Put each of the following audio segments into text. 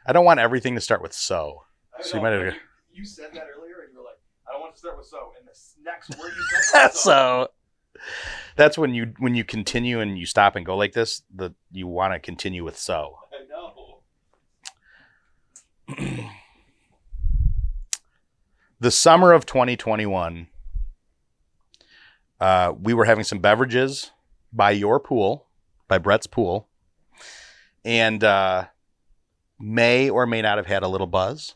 I don't want everything to start with so. I So you know, might but have you said that earlier, and you were like, I don't want to start with so. And the next word you said was so. so that's when you continue and you stop and go like this, you want to continue with so. I know. The summer of 2021, we were having some beverages by your pool, by Brett's pool, and may or may not have had a little buzz.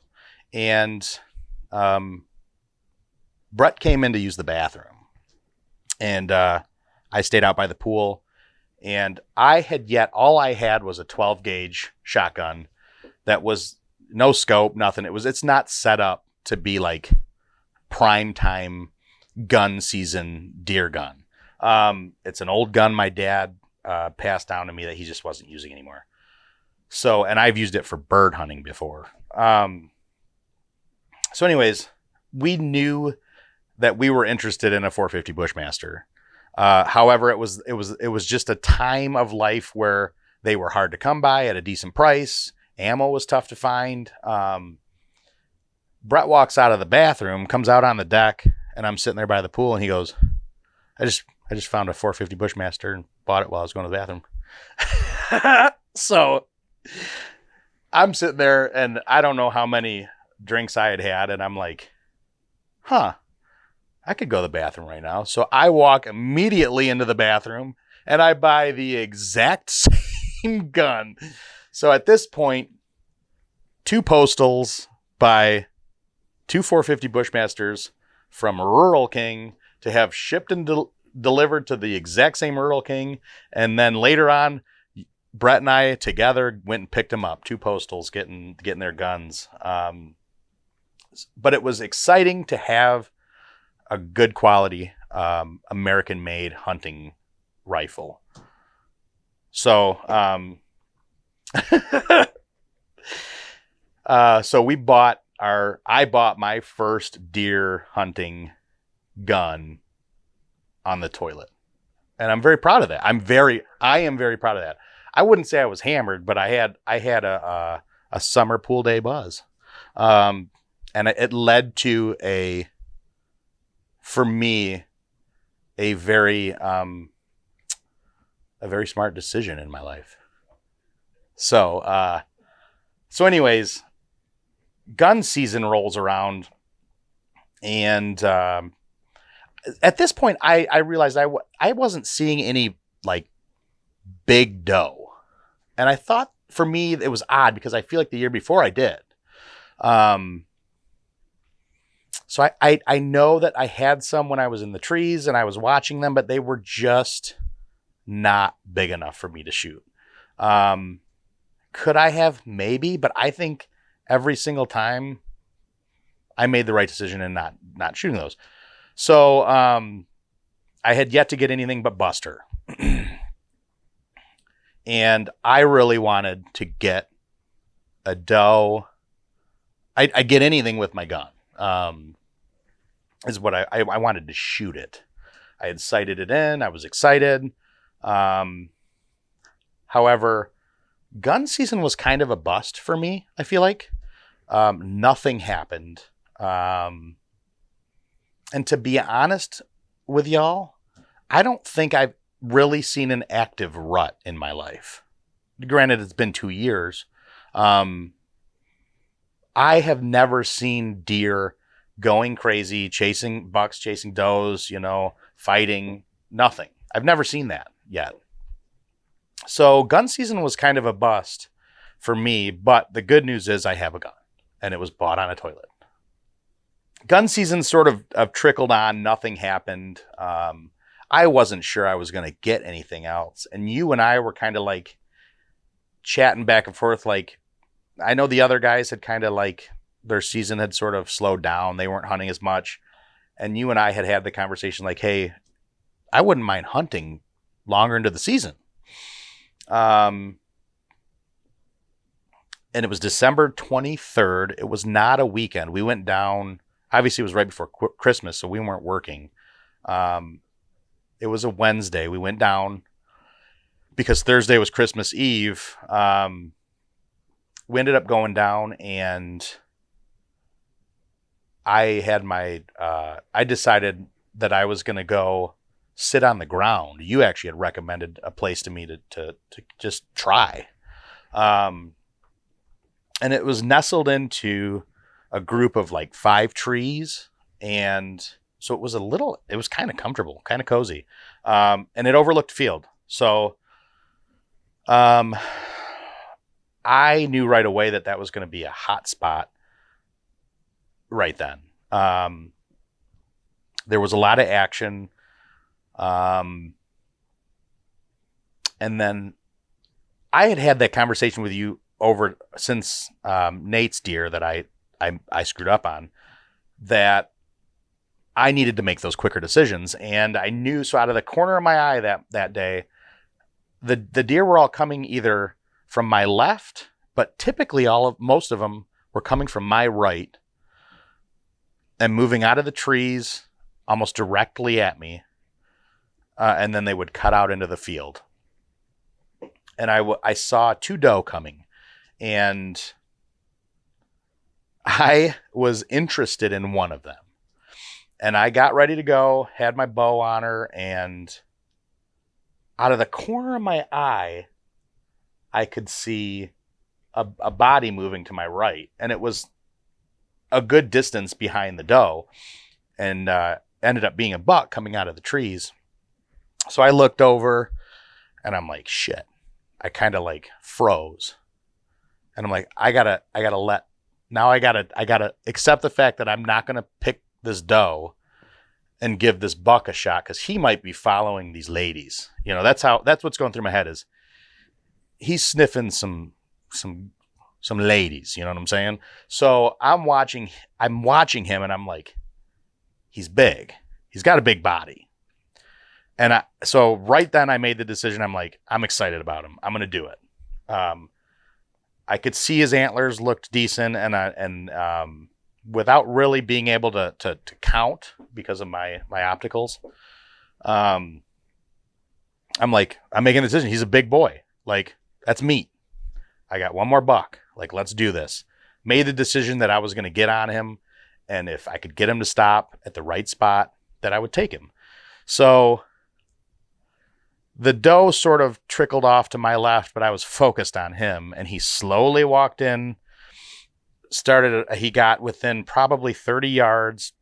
And Brett came in to use the bathroom. And I stayed out by the pool. And all I had was a 12 gauge shotgun that was no scope, nothing. It's not set up to be like prime time gun season deer gun. It's an old gun my dad passed down to me that he just wasn't using anymore. So, and I've used it for bird hunting before. So anyways, we knew that we were interested in a 450 Bushmaster. However, it was just a time of life where they were hard to come by at a decent price. Ammo was tough to find. Brett walks out of the bathroom, comes out on the deck, and I'm sitting there by the pool, and he goes, I just found a 450 Bushmaster and bought it while I was going to the bathroom. So I'm sitting there, and I don't know how many drinks I had, and I'm like, I could go to the bathroom right now. So I walk immediately into the bathroom, and I buy the exact same gun. So at this point, 2 Postals by 2 450 Bushmasters from Rural King to have shipped and delivered to the exact same Rural King. And then later on, Brett and I together went and picked them up. 2 Postals getting their guns. But it was exciting to have a good quality American-made hunting rifle. So, so I bought my first deer hunting gun on the toilet, and I'm very proud of that. I am very proud of that. I wouldn't say I was hammered, but I had a summer pool day buzz, and it led to for me, a very smart decision in my life. So anyways, gun season rolls around, and at this point, I realized I wasn't seeing any like big doe, and I thought for me it was odd because I feel like the year before I did. So I know that I had some when I was in the trees and I was watching them, but they were just not big enough for me to shoot. Could I have? Maybe, but I think every single time I made the right decision in not shooting those. So I had yet to get anything but Buster. And I really wanted to get a doe. I get anything with my gun. Is what I wanted to shoot it. I had sighted it in. I was excited. However, gun season was kind of a bust for me, I feel like. Nothing happened. And to be honest with y'all, I don't think I've really seen an active rut in my life. Granted, it's been 2 years. I have never seen deer going crazy, chasing bucks, chasing does, fighting, nothing. I've never seen that yet. So gun season was kind of a bust for me, but the good news is I have a gun, and it was bought on a toilet. Gun season sort of trickled on. Nothing happened. I wasn't sure I was going to get anything else. And you and I were kind of like chatting back and forth. Like, I know the other guys had kind of like their season had sort of slowed down. They weren't hunting as much. And you and I had the conversation like, hey, I wouldn't mind hunting longer into the season. And it was December 23rd. It was not a weekend. We went down. Obviously, it was right before Christmas, so we weren't working. It was a Wednesday. We went down because Thursday was Christmas Eve. we ended up going down, and I had I decided that I was going to go sit on the ground. You actually had recommended a place to me to just try. And it was nestled into a group of like 5 trees. And so it was kind of comfortable, kind of cozy. And it overlooked field. So, I knew right away that was going to be a hot spot right then. There was a lot of action. And then I had that conversation with you over since Nate's deer that I screwed up on, that I needed to make those quicker decisions. And I knew, so out of the corner of my eye that day, the deer were all coming either from my left, but typically most of them were coming from my right and moving out of the trees almost directly at me. And then they would cut out into the field. And I saw 2 doe coming, and I was interested in one of them. And I got ready to go, had my bow on her, and out of the corner of my eye, I could see a body moving to my right. And it was a good distance behind the doe, and ended up being a buck coming out of the trees. So I looked over, and I'm like, shit. I kind of like froze. And I'm like, I gotta accept the fact that I'm not going to pick this doe and give this buck a shot, because he might be following these ladies. You know, that's what's going through my head, is he's sniffing some ladies. You know what I'm saying? So I'm watching him, and I'm like, he's big. He's got a big body. And so right then I made the decision. I'm like, I'm excited about him. I'm going to do it. I could see his antlers looked decent, and without really being able to count because of my opticals, I'm like, I'm making a decision. He's a big boy. Like, that's meat. I got one more buck. Like, let's do this. Made the decision that I was going to get on him, and if I could get him to stop at the right spot, that I would take him. So the doe sort of trickled off to my left, but I was focused on him, and he slowly walked in, he got within probably 30 yards,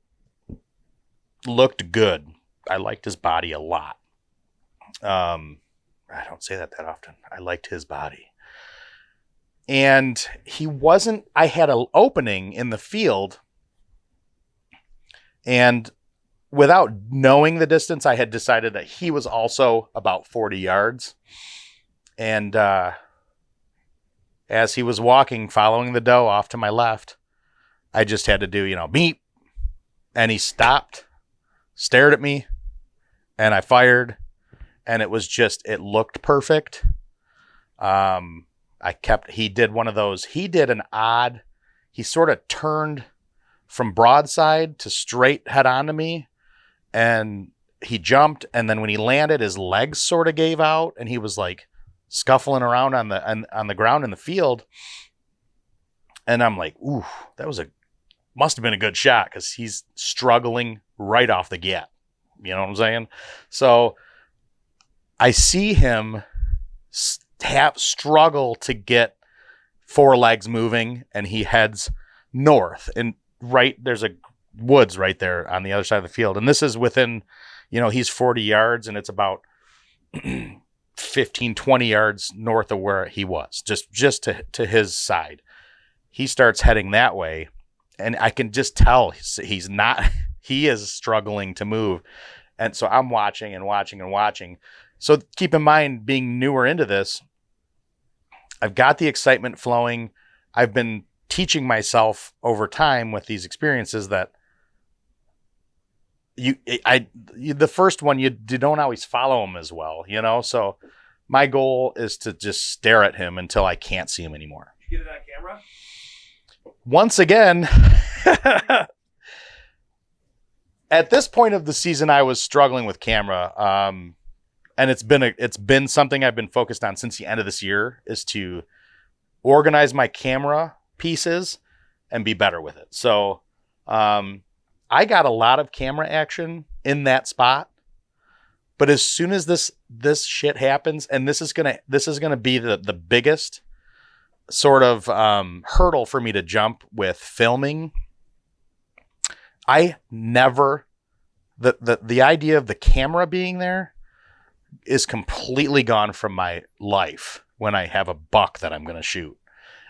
looked good. I liked his body a lot. I don't say that often. I liked his body. And I had an opening in the field, and without knowing the distance, I had decided that he was also about 40 yards. And as he was walking, following the doe off to my left, I just had to do, beep. And he stopped, stared at me, and I fired. And it looked perfect. He did one of those. He sort of turned from broadside to straight head on to me. And he jumped, and then when he landed, his legs sort of gave out, and he was like scuffling around on the ground in the field. And I'm like, ooh, must have been a good shot, because he's struggling right off the get. You know what I'm saying? So I see him struggle to get 4 legs moving, and he heads north, and there's a woods right there on the other side of the field. And this is within, he's 40 yards, and it's about 15, 20 yards north of where he was, just to his side. He starts heading that way, and I can just tell he is struggling to move. And so I'm watching and watching and watching. So keep in mind, being newer into this, I've got the excitement flowing. I've been teaching myself over time with these experiences that the first one, you don't always follow him as well, So my goal is to just stare at him until I can't see him anymore. Did you get it on camera? Once again, at this point of the season, I was struggling with camera. And it's been something I've been focused on since the end of this year, is to organize my camera pieces and be better with it. So I got a lot of camera action in that spot. But as soon as this shit happens, and this is gonna be the biggest sort of hurdle for me to jump with filming. I never the idea of the camera being there is completely gone from my life when I have a buck that I'm going to shoot.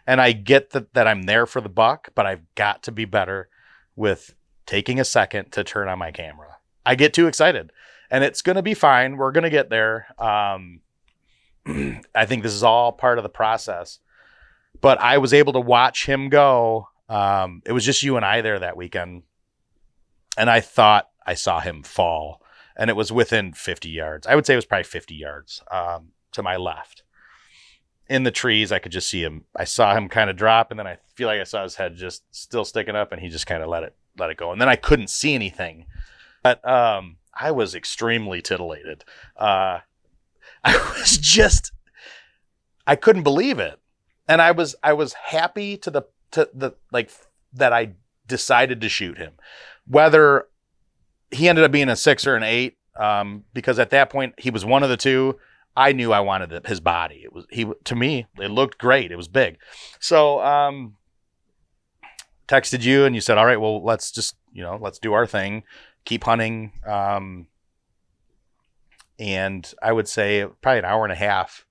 And I get that I'm there for the buck, but I've got to be better with taking a second to turn on my camera. I get too excited, and it's going to be fine. We're going to get there. I think this is all part of the process, but I was able to watch him go. It was just you and I there that weekend, and I thought I saw him fall, and it was within 50 yards. I would say it was probably 50 yards to my left. In the trees, I could just see him. I saw him kind of drop, and then I feel like I saw his head just still sticking up, and he just kind of let it go. And then I couldn't see anything. But I was extremely titillated. I couldn't believe it. And I was happy to the like that I decided to shoot him. Whether he ended up being a 6 or an 8, because at that point he was one of the two. I knew I wanted his body. To me, it looked great. It was big. So, texted you and you said, all right, well, let's just, let's do our thing, keep hunting. And I would say probably an hour and a half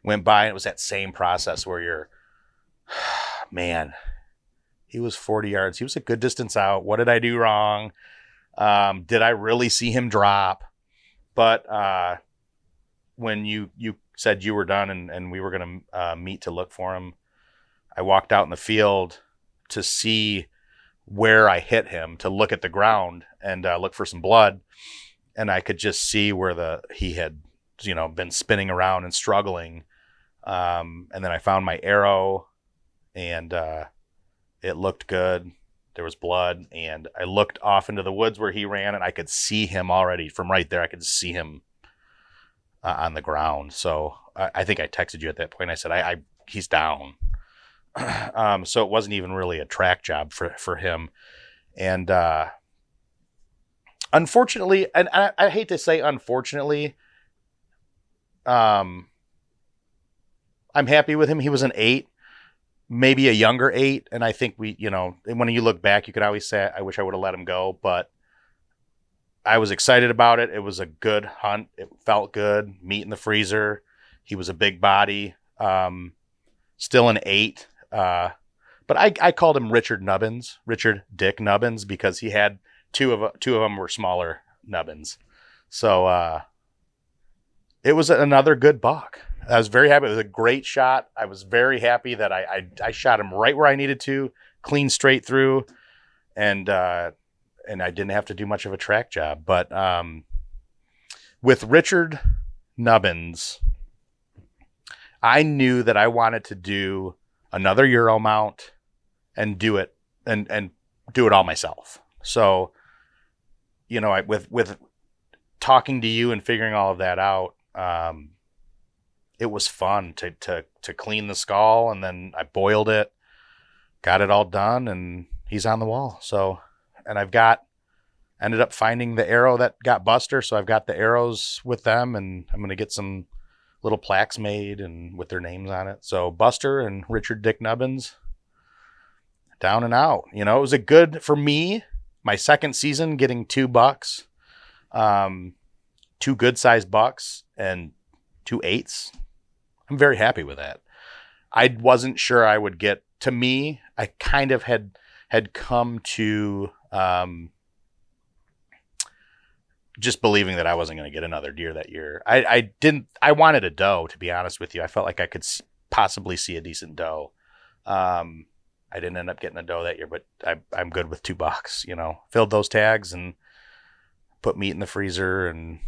went by, and it was that same process where man, he was 40 yards. He was a good distance out. What did I do wrong? Did I really see him drop? But, when you said you were done and we were going to meet to look for him, I walked out in the field to see where I hit him, to look at the ground and look for some blood. And I could just see where he had, been spinning around and struggling. And then I found my arrow, and it looked good. There was blood, and I looked off into the woods where he ran, and I could see him already from right there. I could see him on the ground. So I think I texted you at that point. I said, he's down. So it wasn't even really a track job for him. And unfortunately, and I hate to say unfortunately, I'm happy with him. He was an 8, maybe a younger 8. And I think when you look back, you could always say, I wish I would have let him go, but I was excited about it. It was a good hunt. It felt good. Meat in the freezer. He was a big body. Still an 8. But I called him Richard Dick Nubbins, because he had two of them were smaller nubbins. So it was another good buck. I was very happy. It was a great shot. I was very happy that I shot him right where I needed to, clean straight through, and I didn't have to do much of a track job. But with Richard Nubbins, I knew that I wanted to do another Euro mount and do it and do it all myself. So, with talking to you and figuring all of that out, it was fun to clean the skull, and then I boiled it, got it all done, and he's on the wall. So, and ended up finding the arrow that got Buster. So I've got the arrows with them, and I'm going to get some little plaques made and with their names on it. So Buster and Richard Dick Nubbins, down and out. It was a good, for me, my second season, getting 2 bucks, 2 good sized bucks and 2 8s. I'm very happy with that. I wasn't sure I would get, to me, I kind of had come to just believing that I wasn't going to get another deer that year. I wanted a doe, to be honest with you. I felt like I could possibly see a decent doe. I didn't end up getting a doe that year, but I'm good with 2 bucks, filled those tags and put meat in the freezer and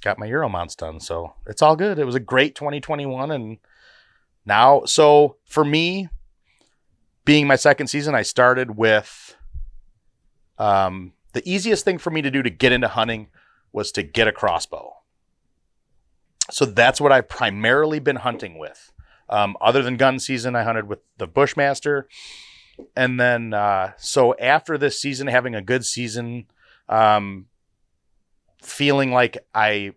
got my Euro mounts done. So it's all good. It was a great 2021. And now, so for me, being my second season, I started with, the easiest thing for me to do to get into hunting was to get a crossbow. So that's what I've primarily been hunting with. Other than gun season, I hunted with the Bushmaster. And then, so after this season, having a good season, feeling like I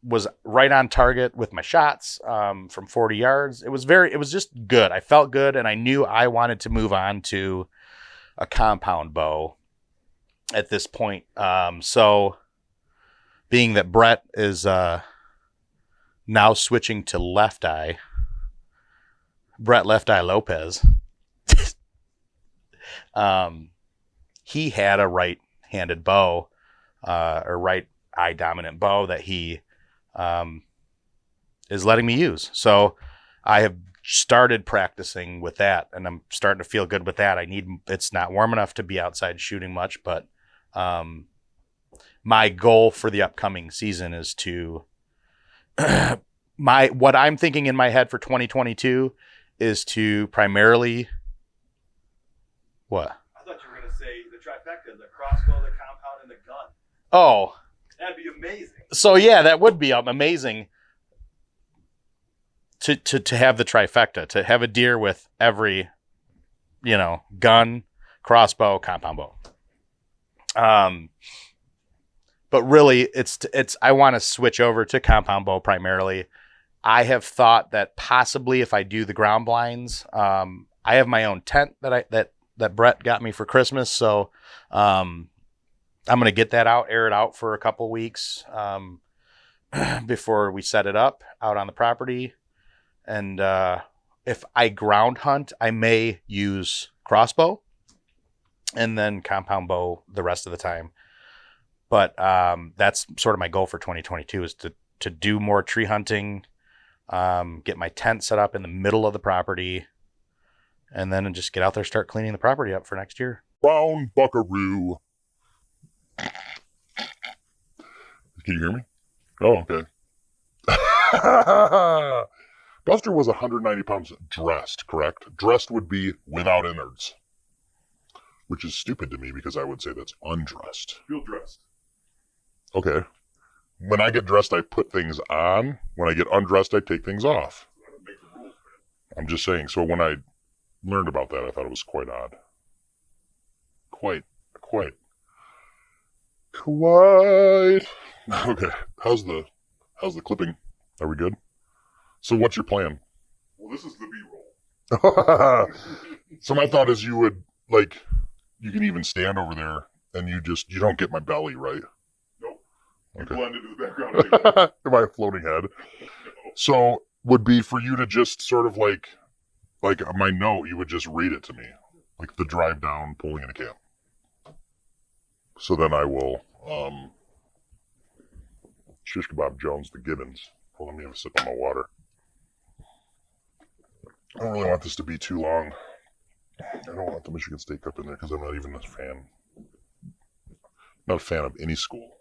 was right on target with my shots, from 40 yards. It was just good. I felt good, and I knew I wanted to move on to a compound bow at this point. So being that Brett is, now switching to Left Eye Lopez, he had a right-handed bow, or right eye dominant bow that he is letting me use. So I have started practicing with that, and I'm starting to feel good with that. It's not warm enough to be outside shooting much, but my goal for the upcoming season is to what I'm thinking in my head for 2022 is to primarily what? I thought you were going to say the trifecta, the crossbow, the compound, and the gun. Oh. That'd be amazing. So yeah, that would be amazing to have the trifecta, to have a deer with every, gun, crossbow, compound bow. But really it's I want to switch over to compound bow primarily. I have thought that possibly if I do the ground blinds, I have my own tent that Brett got me for Christmas. So, I'm going to get that out, air it out for a couple weeks, before we set it up out on the property. And, if I ground hunt, I may use crossbow and then compound bow the rest of the time. But, that's sort of my goal for 2022 is to do more tree hunting, get my tent set up in the middle of the property, and then just get out there, start cleaning the property up for next year. Brown buckaroo. Can you hear me? Oh, okay. Buster was 190 pounds dressed, correct? Dressed would be without innards, which is stupid to me because I would say that's undressed. Feel dressed. Okay. When I get dressed, I put things on. When I get undressed, I take things off. I don't make the rules, man. I'm just saying. So when I learned about that, I thought it was quite odd. Quite. Okay. How's the clipping? Are we good? So what's your plan? Well, this is the B-roll. So my thought is you would, you can even stand over there and you don't get my belly, right? Nope. You Okay. blend into the background. Am I a floating head? No. So would be for you to just sort of like my note, you would just read it to me. Like the drive down, pulling in a camp. So then I will, shish kebab Jones, the Gibbons. Well, let me have a sip of my water. I don't really want this to be too long. I don't want the Michigan State Cup in there because I'm not even a fan. Not a fan of any school.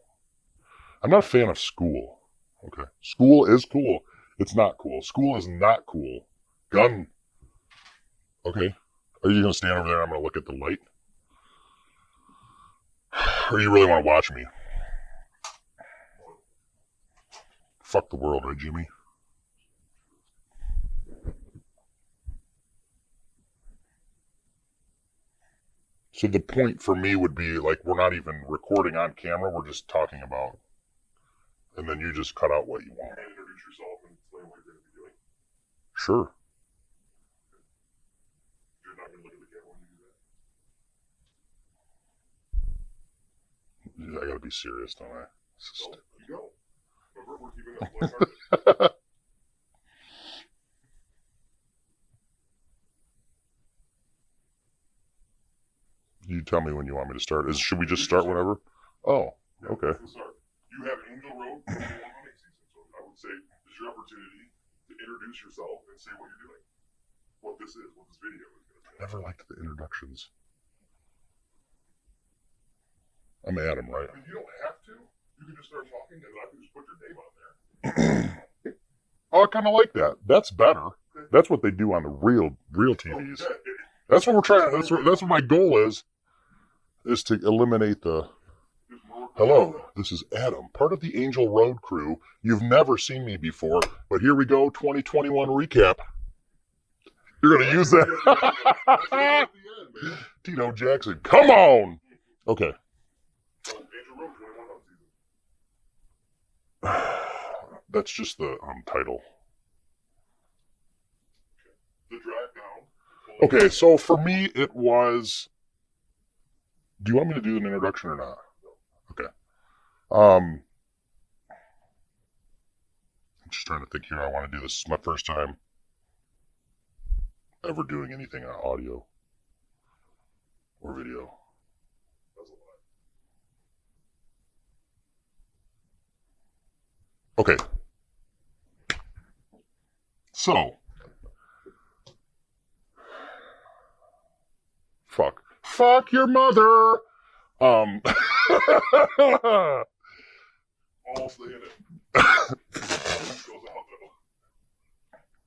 I'm not a fan of school. Okay. School is cool. It's not cool. School is not cool. Gun. Okay. Are you going to stand over there and I'm going to look at the light? Or you really want to watch me? Fuck the world, right, Jimmy? So the point for me would be, we're not even recording on camera, we're just talking about, and then you just cut out what you want. And introduce yourself and explain what you're going to be doing. Sure. You're not going to look at the camera when you do that. I gotta be serious, don't I? So, you go. Remember, we're keeping it lighthearted. You tell me when you want me to start. Should we just start whenever? Oh, Yeah, okay. we'll start. You have Angel Road for the hunting season, so I would say this is your opportunity to introduce yourself and say what you're doing, what this is, what this video is going to be. Never liked the introductions. I'm Adam, right? I mean, you don't have to. You can just start talking, and I can just put your name on there. Oh, I kind of like that. That's better. That's what they do on the real TVs. Okay. That's what we're trying. That's what my goal is to eliminate the. There's more Hello, this is Adam, part of the Angel Road crew. You've never seen me before, but here we go, 2021 recap. You're going to use that? Tito Jackson, come on! Okay. That's just the title. The drive down. Okay, so for me, it was... Do you want me to do an introduction or not? Okay. I'm just trying to think here. I want to do this. This is my first time ever doing anything on audio or video. Okay. So. Fuck your mother! All saying it. Goes out though.